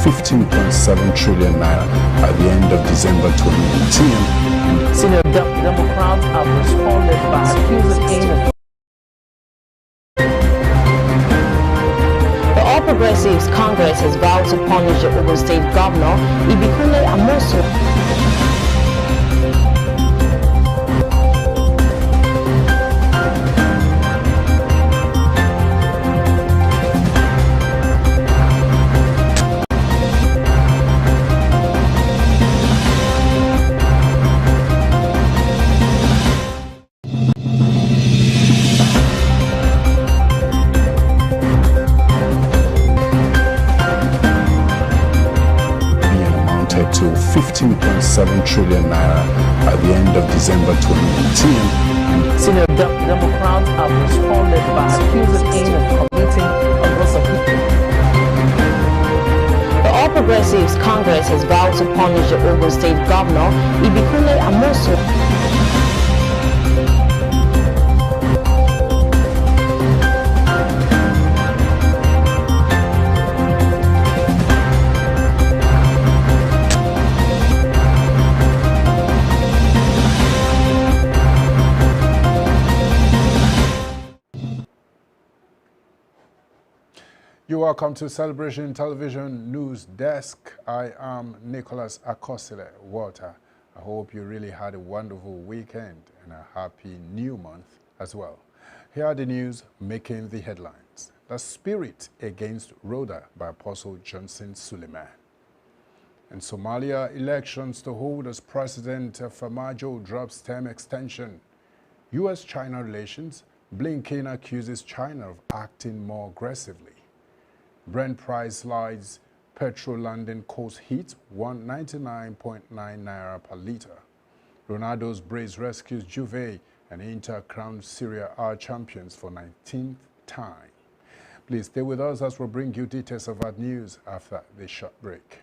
15.7 trillion naira at the end of December 2018. Senior Democrats have responded by accusing him. The All Progressives Congress has vowed to punish the Ogun State Governor Ibikule Amosu. To 15.7 trillion naira at the end of December 2018. Senior Democrats have responded by accusing him of committing aggressive. The All Progressives Congress has vowed to punish the Ogun State Governor Ibikule Amosu. You're welcome to Celebration Television News Desk. I am Nicholas Akosile Walter. I hope you really had a wonderful weekend and a happy new month as well. Here are the news making the headlines. The Spirit Against Rhoda by Apostle Johnson Suleiman. In Somalia, elections to hold as President Farmajo drops term extension. U.S.-China relations, Blinken accuses China of acting more aggressively. Brent price slides, petrol London coast heat 199.9 naira per litre. Ronaldo's brace rescues Juve and Inter crowned Syria are champions for 19th time. Please stay with us as we bring you details of our news after this short break.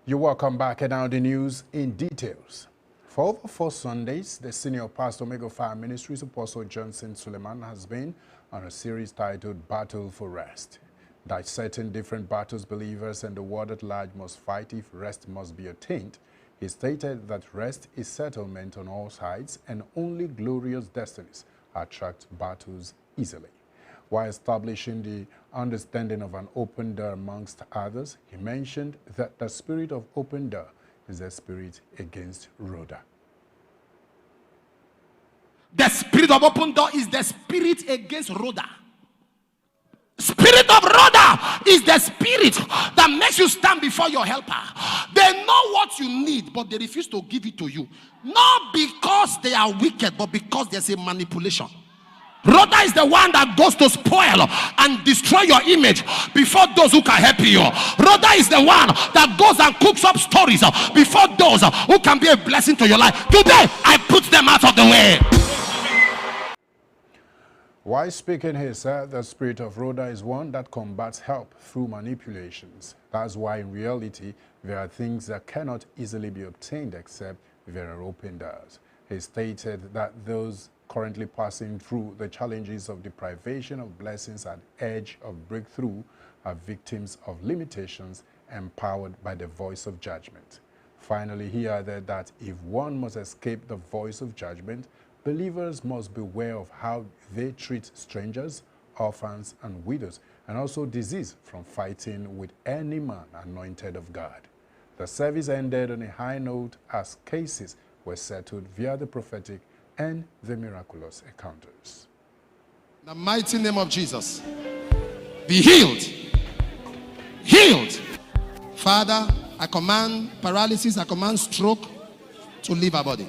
You're welcome back, and now the news in details. For over 4 Sundays, the senior pastor Omega Fire Ministries Apostle Johnson Suleiman has been on a series titled Battle for Rest. Dissecting different battles believers and the world at large must fight if rest must be attained. He stated that rest is settlement on all sides and only glorious destinies attract battles easily. While establishing the understanding of an open door amongst others, he mentioned that the spirit of open door is the spirit against Rhoda. The spirit of open door is the spirit against Rhoda. Spirit of Rhoda is the spirit that makes you stand before your helper. They know what you need, but they refuse to give it to you. Not because they are wicked, but because there's a manipulation. Rhoda is the one that goes to spoil and destroy your image before those who can help you. Rhoda is the one that goes and cooks up stories before those who can be a blessing to your life. Today, I put them out of the way. While speaking, he said the spirit of Rhoda is one that combats help through manipulations. That's why in reality, there are things that cannot easily be obtained except there are open doors. He stated that those currently passing through the challenges of deprivation of blessings at edge of breakthrough are victims of limitations empowered by the voice of judgment. Finally, he added that if one must escape the voice of judgment, believers must beware of how they treat strangers, orphans, and widows, and also disease from fighting with any man anointed of God. The service ended on a high note as cases were settled via the prophetic and the miraculous encounters. In the mighty name of Jesus, be healed. Healed. Father, I command paralysis, I command stroke to leave our body.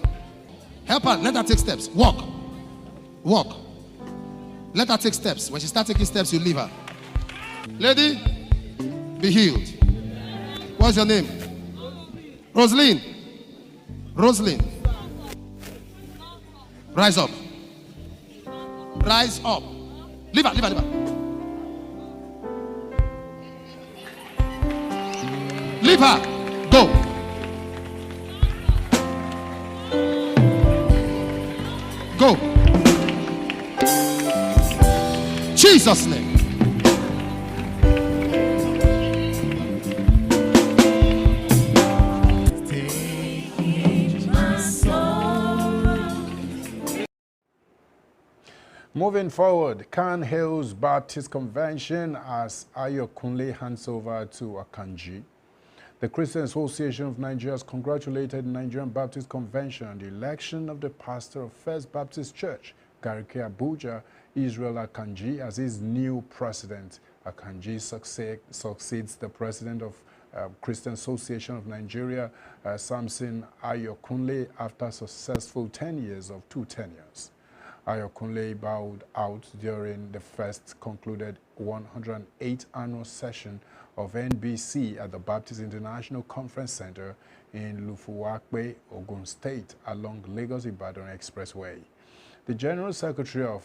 Help her, let her take steps. Walk. Walk. Let her take steps. When she starts taking steps, you leave her. Lady, be healed. What's your name? Rosaline. Rosalind, rise up. Rise up. Leave her, leave her, leave her. Leave her. Go. Go. Jesus' name. Moving forward, Can Hills Baptist Convention as Ayokunle hands over to Akanji. The Christian Association of Nigeria has congratulated the Nigerian Baptist Convention on the election of the pastor of First Baptist Church, Gariki Abuja, Israel Akanji, as his new president. Akanji succeeds the president of Christian Association of Nigeria, Samson Ayokunle, after successful 10 years of 2 tenures. Ayokunle bowed out during the first concluded 108th annual session of NBC at the Baptist International Conference Center in Lufuwakpe, Ogun State, along Lagos-Ibadan Expressway. The General Secretary of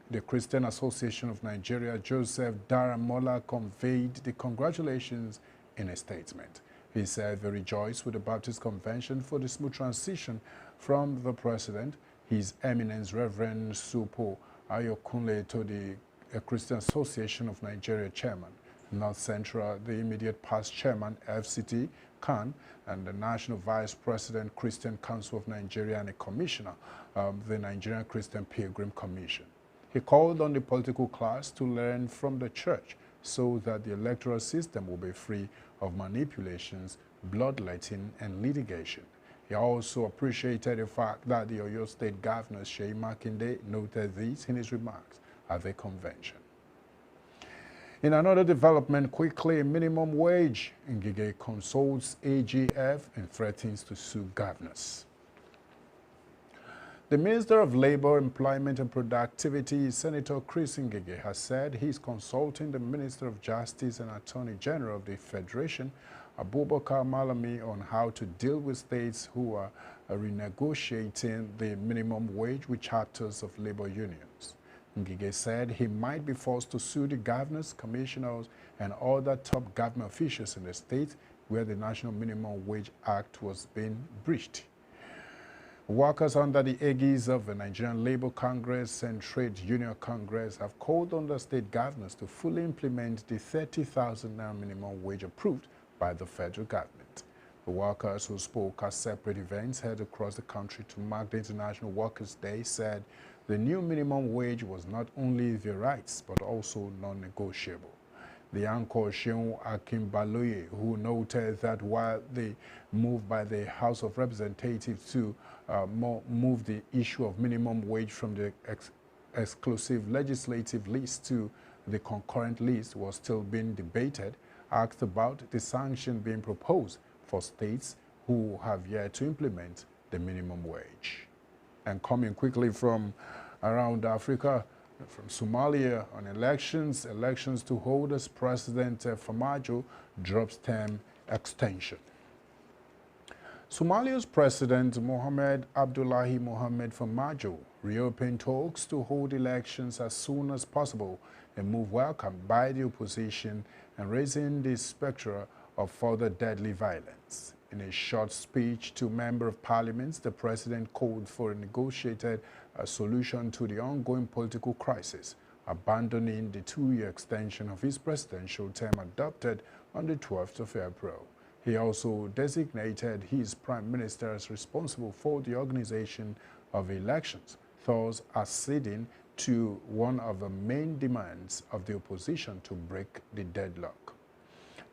the Christian Association of Nigeria, Joseph Daramola, conveyed the congratulations in a statement. He said they rejoice with the Baptist Convention for the smooth transition from the President, His Eminence Reverend Supo Ayokunle, to the Christian Association of Nigeria Chairman, North Central, the immediate past Chairman, FCT, Khan, and the National Vice President, Christian Council of Nigeria, and a Commissioner of the Nigerian Christian Pilgrim Commission. He called on the political class to learn from the church so that the electoral system will be free of manipulations, bloodletting, and litigation. He also appreciated the fact that the Oyo State Governor, Seyi Makinde, noted this in his remarks at the convention. In another development, quickly, minimum wage. Ngige consults AGF and threatens to sue governors. The Minister of Labor, Employment and Productivity, Senator Chris Ngige, has said he's consulting the Minister of Justice and Attorney General of the Federation, Abubakar Malami, on how to deal with states who are renegotiating the minimum wage with chapters of labor unions. Ngige said he might be forced to sue the governors, commissioners, and other top government officials in the state where the National Minimum Wage Act was being breached. Workers under the aegis of the Nigerian Labour Congress and Trade Union Congress have called on the state governors to fully implement the 30,000 naira minimum wage approved by the federal government. The workers, who spoke at separate events held across the country to mark the International Workers' Day, said the new minimum wage was not only their rights but also non-negotiable. The anchor Sheun Akimbaloye, who noted that while the move by the House of Representatives to move the issue of minimum wage from the exclusive legislative list to the concurrent list was still being debated, asked about the sanction being proposed for states who have yet to implement the minimum wage. And coming quickly from around Africa, from Somalia on elections to hold as President Farmajo drops term extension. Somalia's President Mohamed Abdullahi Mohamed Farmajo reopened talks to hold elections as soon as possible, a move welcomed by the opposition and raising the specter of further deadly violence. In a short speech to Member of Parliament, the President called for a negotiated solution to the ongoing political crisis, abandoning the 2-year extension of his presidential term adopted on the 12th of April. He also designated his Prime Minister as responsible for the organization of elections, thus acceding to one of the main demands of the opposition to break the deadlock.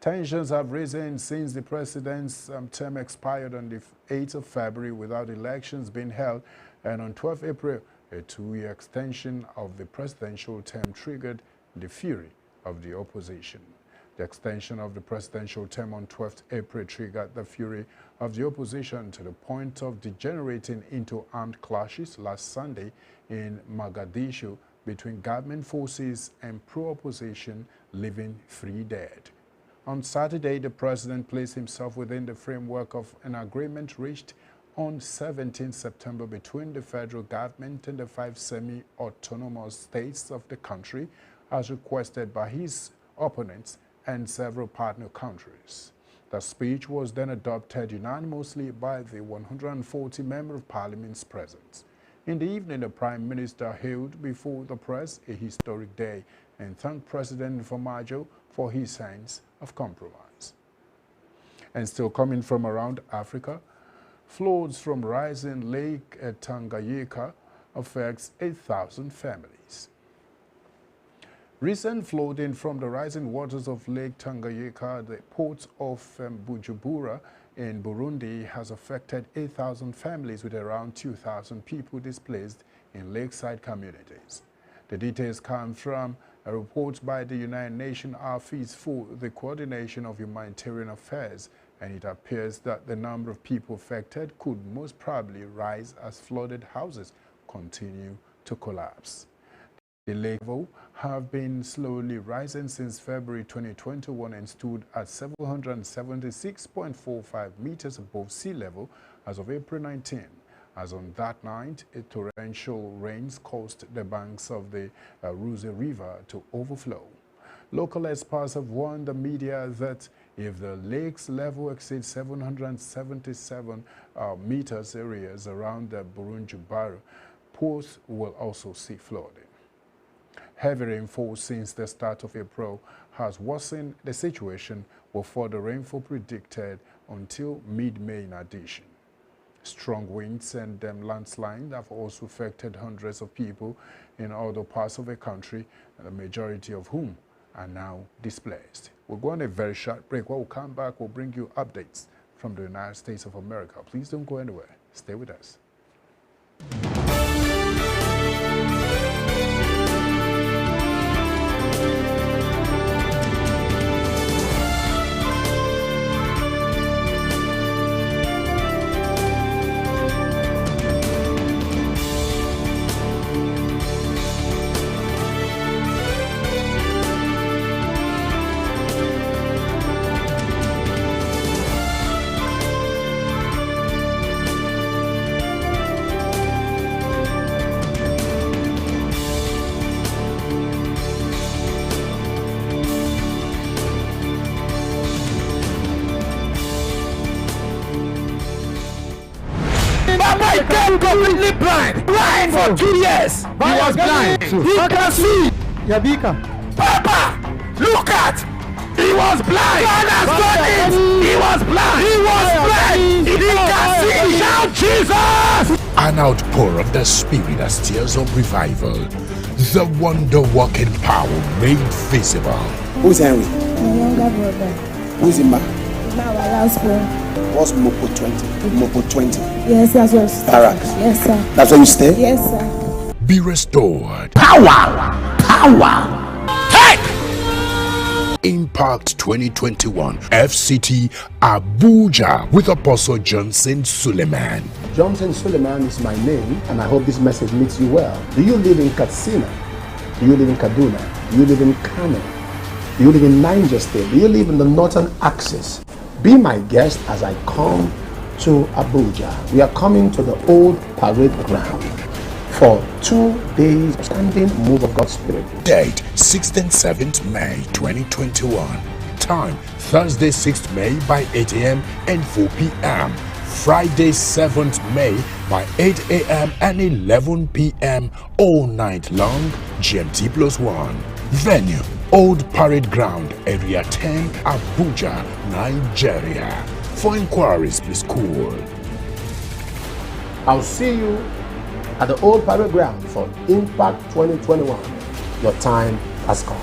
Tensions have risen since the president's term expired on the 8th of February without elections being held, and on 12th April, a 2-year extension of the presidential term triggered the fury of the opposition. The extension of the presidential term on 12th April triggered the fury of the opposition to the point of degenerating into armed clashes last Sunday in Mogadishu between government forces and pro-opposition, leaving 3 dead. On Saturday, the president placed himself within the framework of an agreement reached on 17 September between the federal government and the 5 semi-autonomous states of the country, as requested by his opponents and several partner countries. The speech was then adopted unanimously by the 140 members of parliament present. In the evening, the Prime Minister hailed before the press a historic day and thanked President Formaggio for his sense of compromise. And still coming from around Africa, floods from rising Lake Tanganyika affects 8,000 families. Recent flooding from the rising waters of Lake Tanganyika, the port of Bujumbura in Burundi, has affected 8,000 families with around 2,000 people displaced in lakeside communities. The details come from a report by the United Nations Office for the Coordination of Humanitarian Affairs, and it appears that the number of people affected could most probably rise as flooded houses continue to collapse. The lake level have been slowly rising since February 2021 and stood at 776.45 meters above sea level as of April 19. As on that night, torrential rains caused the banks of the Ruse River to overflow. Local experts have warned the media that if the lake's level exceeds 777 meters areas around the Burundi, ports will also see flooding. Heavy rainfall since the start of April has worsened the situation, with further rainfall predicted until mid-May in addition. Strong winds and landslides have also affected hundreds of people in other parts of the country, the majority of whom are now displaced. We'll go on a very short break. When we come back, we'll bring you updates from the United States of America. Please don't go anywhere. Stay with us. Completely blind for 2 years. He was blind. He can see. Yabika. Papa, look at. He was blind. God has done it. He was blind. He was blind. He can see. Shout Jesus. An outpour of the Spirit as tears of revival. The wonder-working power made visible. Who's Henry? My younger brother. Who's Imba? Now our last born. What's Mopo 20? Mopo 20. Yes, that's what. Barracks. Yes, sir. That's where you stay? Yes, sir. Be restored. Power. Take. Impact 2021 FCT Abuja with Apostle Johnson Suleiman. Johnson Suleiman is my name, and I hope this message meets you well. Do you live in Katsina? Do you live in Kaduna? Do you live in CARMEL? Do you live in Niger State? Do you live in the northern axis? Be my guest as I come to Abuja. We are coming to the old parade ground for 2 days of standing move of God's Spirit. Date 6th and 7th May 2021. Time Thursday 6th May by 8 a.m. and 4 p.m. Friday 7th May by 8 a.m. and 11 p.m. all night long, GMT+1. Venue Old Parade Ground, Area 10, Abuja, Nigeria. For inquiries, please call. I'll see you at the old parade ground for Impact 2021. Your time has come.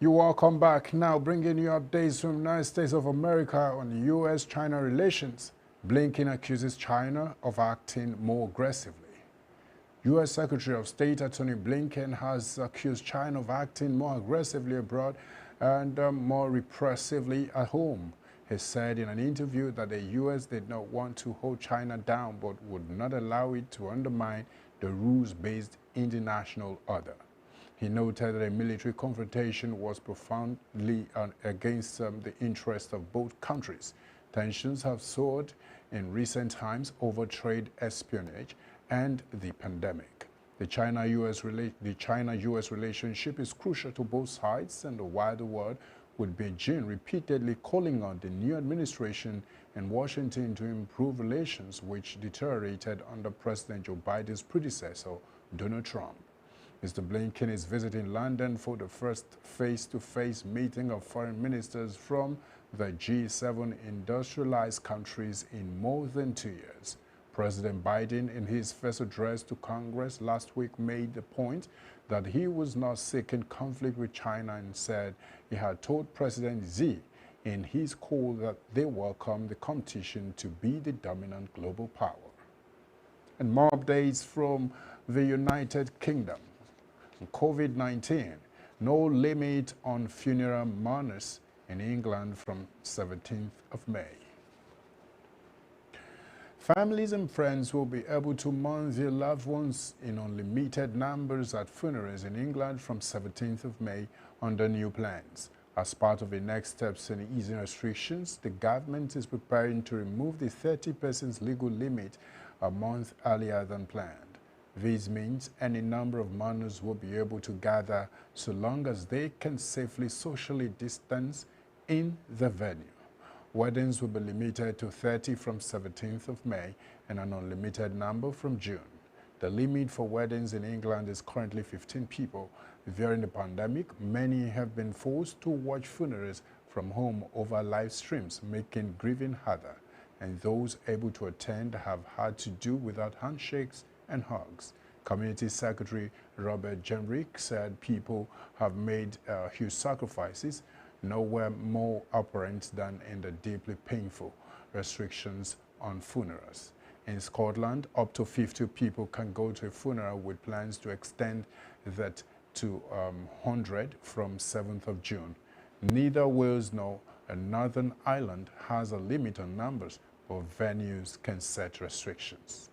You're welcome back. Now bringing you updates from the United States of America on U.S.-China relations. Blinken accuses China of acting more aggressively. U.S. Secretary of State Antony Blinken has accused China of acting more aggressively abroad and more repressively at home. He said in an interview that the U.S. did not want to hold China down but would not allow it to undermine the rules-based international order. He noted that a military confrontation was profoundly against the interests of both countries. Tensions have soared in recent times over trade espionage and the pandemic. The China-US relationship is crucial to both sides and the wider world, with Beijing repeatedly calling on the new administration in Washington to improve relations which deteriorated under President Joe Biden's predecessor, Donald Trump. Mr. Blinken is visiting London for the first face-to-face meeting of foreign ministers from the G7 industrialized countries in more than 2 years. President Biden, in his first address to Congress last week, made the point that he was not seeking conflict with China and said he had told President Xi in his call that they welcome the competition to be the dominant global power. And more updates from the United Kingdom. COVID-19, no limit on funeral mourners in England from 17th of May. Families and friends will be able to mourn their loved ones in unlimited numbers at funerals in England from 17th of May under new plans. As part of the next steps in easing restrictions, the government is preparing to remove the 30 persons legal limit a month earlier than planned. This means any number of mourners will be able to gather so long as they can safely socially distance in the venue. Weddings will be limited to 30 from 17th of May and an unlimited number from June. The limit for weddings in England is currently 15 people. During the pandemic, many have been forced to watch funerals from home over live streams, making grieving harder, and those able to attend have had to do without handshakes and hugs. Community Secretary Robert Jenrick said people have made huge sacrifices, nowhere more apparent than in the deeply painful restrictions on funerals. In Scotland, up to 50 people can go to a funeral, with plans to extend that to 100 from 7th of June. Neither Wales nor Northern Ireland has a limit on numbers, but venues can set restrictions.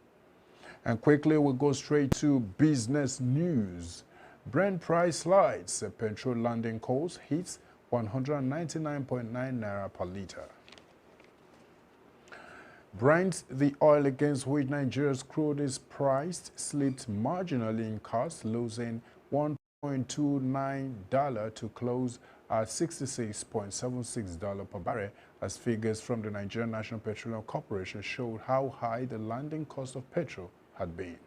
And quickly, we'll go straight to business news. Brent price slides. Petrol landing cost hits 199.9 naira per liter. Brent, the oil against which Nigeria's crude is priced, slipped marginally in cost, losing $1.29 to close at $66.76 per barrel, as figures from the Nigerian National Petroleum Corporation showed how high the landing cost of petrol had been.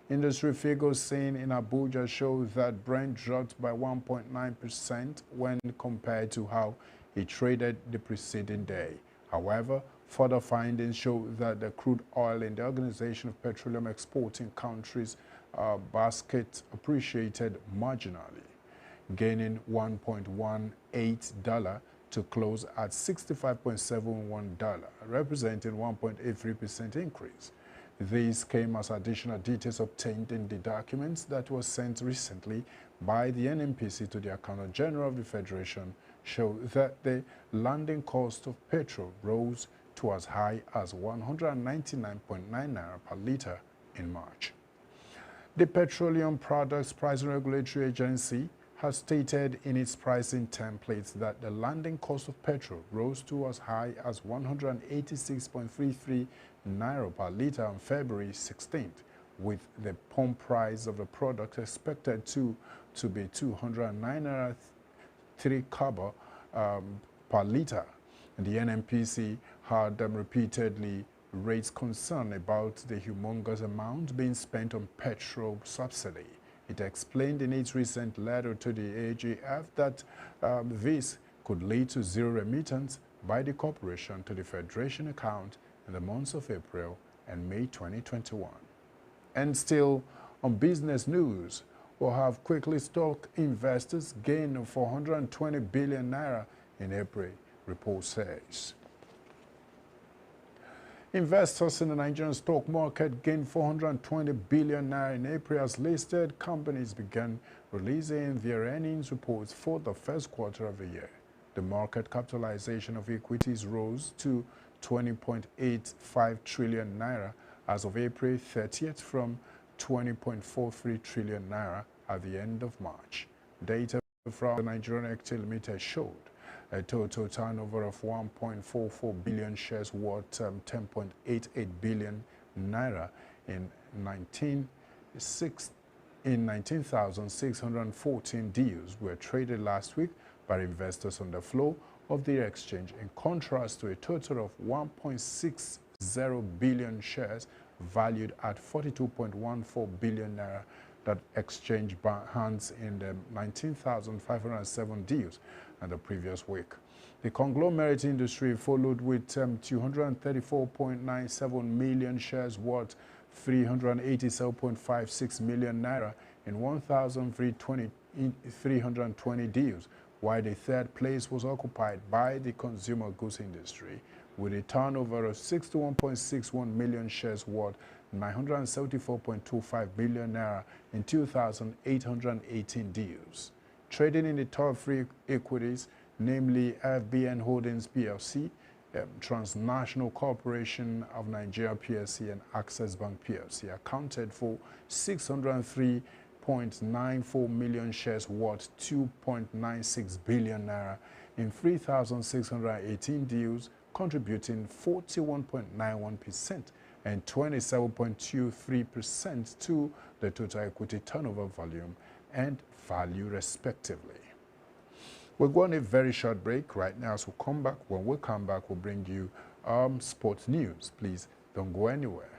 Industry figures seen in Abuja show that Brent dropped by 1.9% when compared to how it traded the preceding day. However, further findings show that the crude oil in the Organization of Petroleum Exporting Countries basket appreciated marginally, gaining $1.18 to close at $65.71, representing 1.83% increase. These came as additional details obtained in the documents that were sent recently by the NNPC to the Accountant General of the Federation show that the landing cost of petrol rose to as high as 199.9 naira per liter in March. The Petroleum Products Pricing Regulatory Agency has stated in its pricing templates that the landing cost of petrol rose to as high as 186.33 naira per liter on February 16th, with the pump price of the product expected to be 209 naira 3 kobo per liter. The NNPC had repeatedly raised concern about the humongous amount being spent on petrol subsidy. It explained in its recent letter to the AGF that this could lead to zero remittance by the corporation to the Federation account in the months of April and May 2021. And still on business news, will have quickly stock investors gain 420 billion naira in April, report says. Investors in the Nigerian stock market gained 420 billion naira in April as listed companies began releasing their earnings reports for the first quarter of the year. The market capitalization of equities rose to 20.85 trillion naira as of April 30th from 20.43 trillion naira at the end of March. Data from the Nigerian ENQUIRY Limited showed a total turnover of 1.44 billion shares worth 10.88 billion naira in 19,614 deals were traded last week by investors on the floor of the exchange, in contrast to a total of 1.60 billion shares valued at 42.14 billion naira that exchanged hands in the 19,507 deals in the previous week. The conglomerate industry followed with 234.97 million shares worth 387.56 million naira in 1,320 deals, while the third place was occupied by the consumer goods industry with a turnover of 61.61 million shares worth 974.25 billion naira in 2,818 deals. Trading in the top three equities, namely FBN Holdings PLC, Transnational Corporation of Nigeria PLC and Access Bank PLC, accounted for 603.94 million shares worth 2.96 billion naira in 3,618 deals, contributing 41.91% and 27.23% to the total equity turnover volume and value respectively. We're going a very short break right now, so come back. When we come back, we'll bring you sports news. Please don't go anywhere.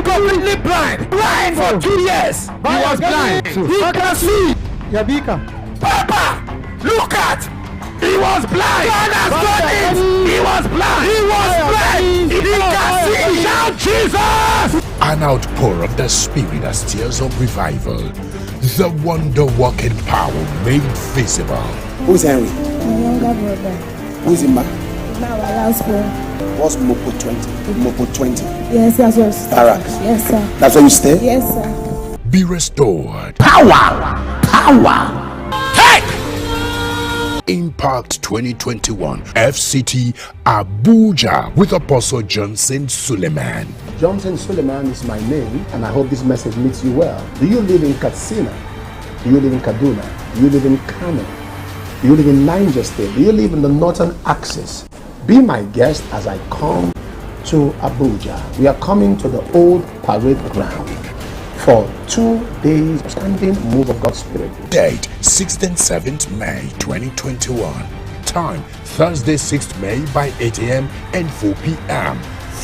Completely blind for 2 years. He was blind. He can see. Yabika. Papa, look at. He was blind. God has done it. He was blind. He was blind. He can see. Shout Jesus. An outpour of the Spirit as tears of revival. The wonder-working power made visible. Who's Henry? My younger brother. Who's Imba? Now our last born. What's Mopo 20? Mopo 20. Yes, that's what. Barracks. Yes, sir. That's where you stay? Yes, sir. Be restored. Power. Take. Impact 2021 FCT Abuja with Apostle Johnson Suleiman. Johnson Suleiman is my name, and I hope this message meets you well. Do you live in Katsina? Do you live in Kaduna? Do you live in CARMEL? Do you live in Niger State? Do you live in the northern axis? Be my guest as I come to Abuja. We are coming to the old parade ground for 2 days of standing move of God's Spirit. Date 6th and 7th May 2021. Time Thursday 6th May by 8 a.m. and 4 p.m.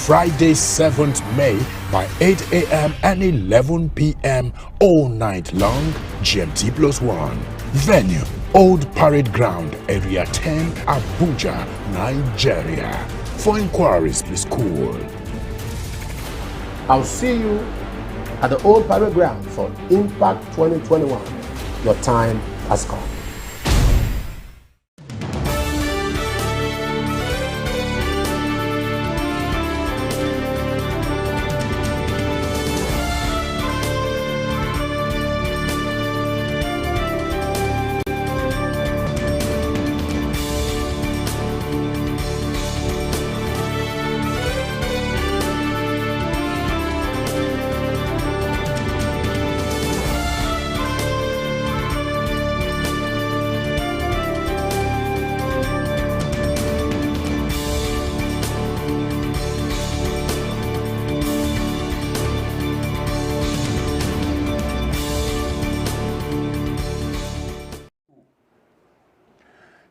Friday 7th May by 8 a.m. and 11 p.m. all night long, GMT+1. Venue Old Parade Ground, Area 10, Abuja, Nigeria. For inquiries, please call. I'll see you at the old parade ground for Impact 2021. Your time has come.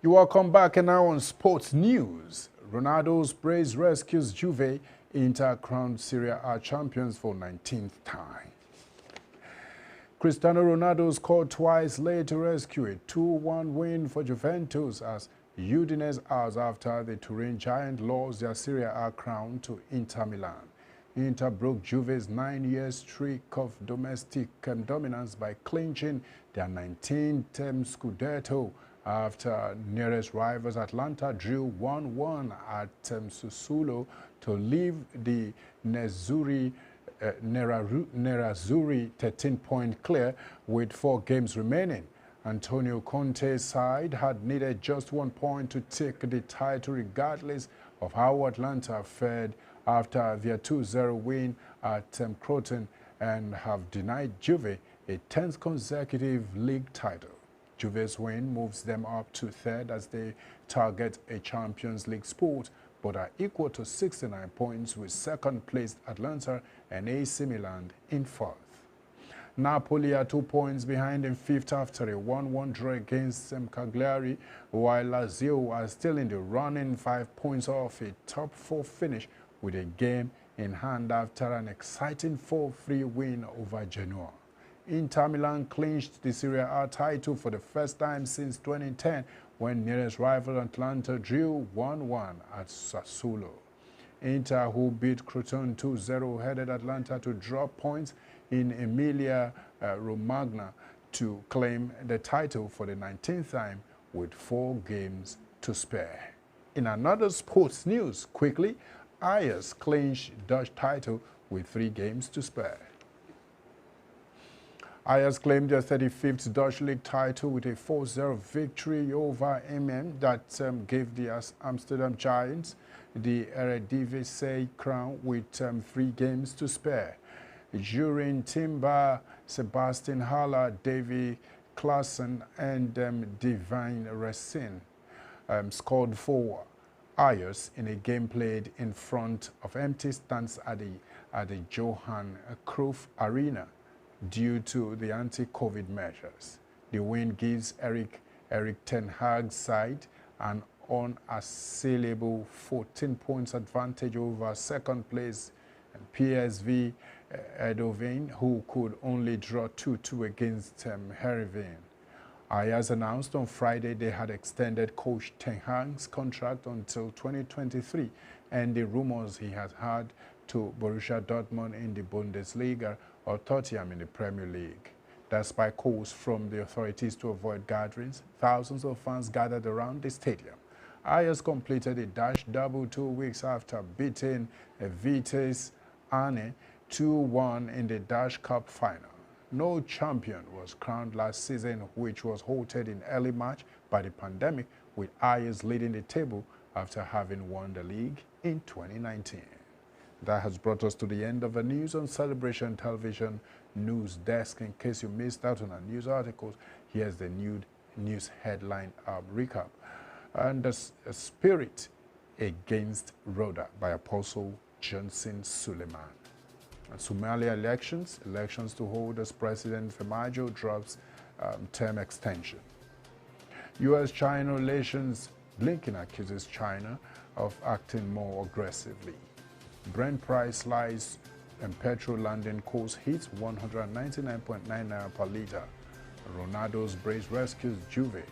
You welcome back, and now on sports news. Ronaldo's praise rescues Juve. Inter crowned Serie A champions for 19th time. Cristiano Ronaldo scored twice late to rescue a 2-1 win for Juventus as Udinese hours after the Turin giant lost their Serie A crown to Inter Milan. Inter broke Juve's 9-year streak of domestic dominance by clinching their 19th Scudetto after nearest rivals Atlanta drew 1-1 at Sassuolo to leave the Nerazzurri 13-point clear with 4 games remaining. Antonio Conte's side had needed just 1 point to take the title regardless of how Atlanta fared after their 2-0 win at Crotone and have denied Juve a 10th consecutive league title. Juve's win moves them up to 3rd as they target a Champions League spot, but are equal to 69 points with second-placed Atlanta and AC Milan in 4th. Napoli are 2 points behind in 5th after a 1-1 draw against Cagliari, while Lazio are still in the running 5 points off a top 4 finish with a game in hand after an exciting 4-3 win over Genoa. Inter Milan clinched the Serie A title for the first time since 2010 when nearest rival Atlanta drew 1-1 at Sassuolo. Inter, who beat Crotone 2-0, headed Atlanta to drop points in Emilia-Romagna to claim the title for the 19th time with 4 games to spare. In another sports news, quickly, Ajax clinched Dutch title with 3 games to spare. Ajax claimed their 35th Dutch League title with a 4-0 victory over Emmen that gave the Amsterdam Giants the Eredivisie crown with 3 games to spare. During Timber, Sebastian Haller, Davy Klaassen and Divine Racine scored for Ajax in a game played in front of empty stands at the Johan Cruyff Arena due to the anti-COVID measures. The win gives Erik ten Hag's side an unassailable 14 points advantage over second place PSV Eindhoven, who could only draw 2-2 against Heerenveen. Ajax announced on Friday they had extended coach Ten Hag's contract until 2023, and the rumors he has had to Borussia Dortmund in the Bundesliga or Tottenham in the Premier League. Despite calls from the authorities to avoid gatherings, thousands of fans gathered around the stadium. Ajax completed a Dutch double 2 weeks after beating Vitesse Arnhem 2-1 in the Dutch Cup final. No champion was crowned last season, which was halted in early March by the pandemic, with Ajax leading the table after having won the league in 2019. That has brought us to the end of the news on Celebration Television News Desk. In case you missed out on our news articles, here's the news headline recap. And the Spirit Against Rhoda by Apostle Johnson Suleiman. Somalia elections to hold as President Femajo drops term extension. U.S.-China relations, Blinken accuses China of acting more aggressively. Brent price lies and petrol landing cost hits 199.9 naira per litre. Ronaldo's brace rescues Juve.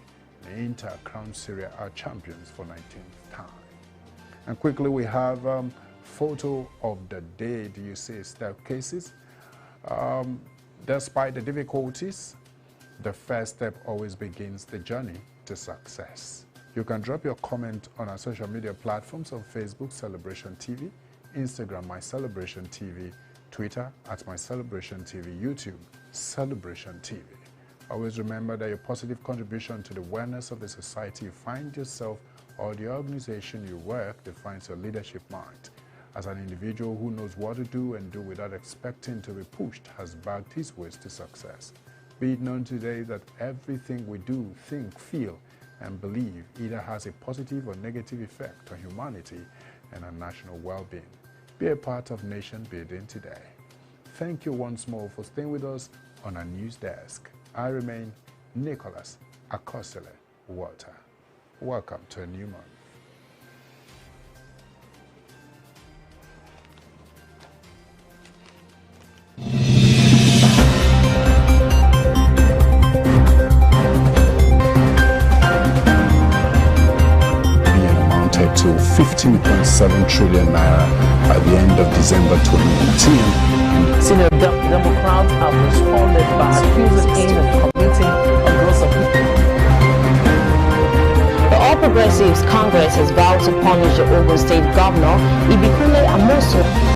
The Inter crowned Serie A champions for 19th time. And quickly we have photo of the day. Do you see staircases? Despite the difficulties, the first step always begins the journey to success. You can drop your comment on our social media platforms on Facebook, Celebration TV, Instagram, My Celebration TV, Twitter, @My Celebration TV, YouTube, Celebration TV. Always remember that your positive contribution to the wellness of the society you find yourself or the organization you work defines your leadership mind. As an individual who knows what to do and do without expecting to be pushed has backed his ways to success. Be it known today that everything we do, think, feel, and believe either has a positive or negative effect on humanity and our national well-being. Be a part of nation building today. Thank you once more for staying with us on our news desk. I remain Nicholas Akosele Walter. Welcome to a new month. To 15.7 trillion naira at the end of December 2018. Senior Democrats have responded by accusing him of committing a gross offense. The All Progressives Congress has vowed to punish the Ogun State Governor, Ibikunle Amosun.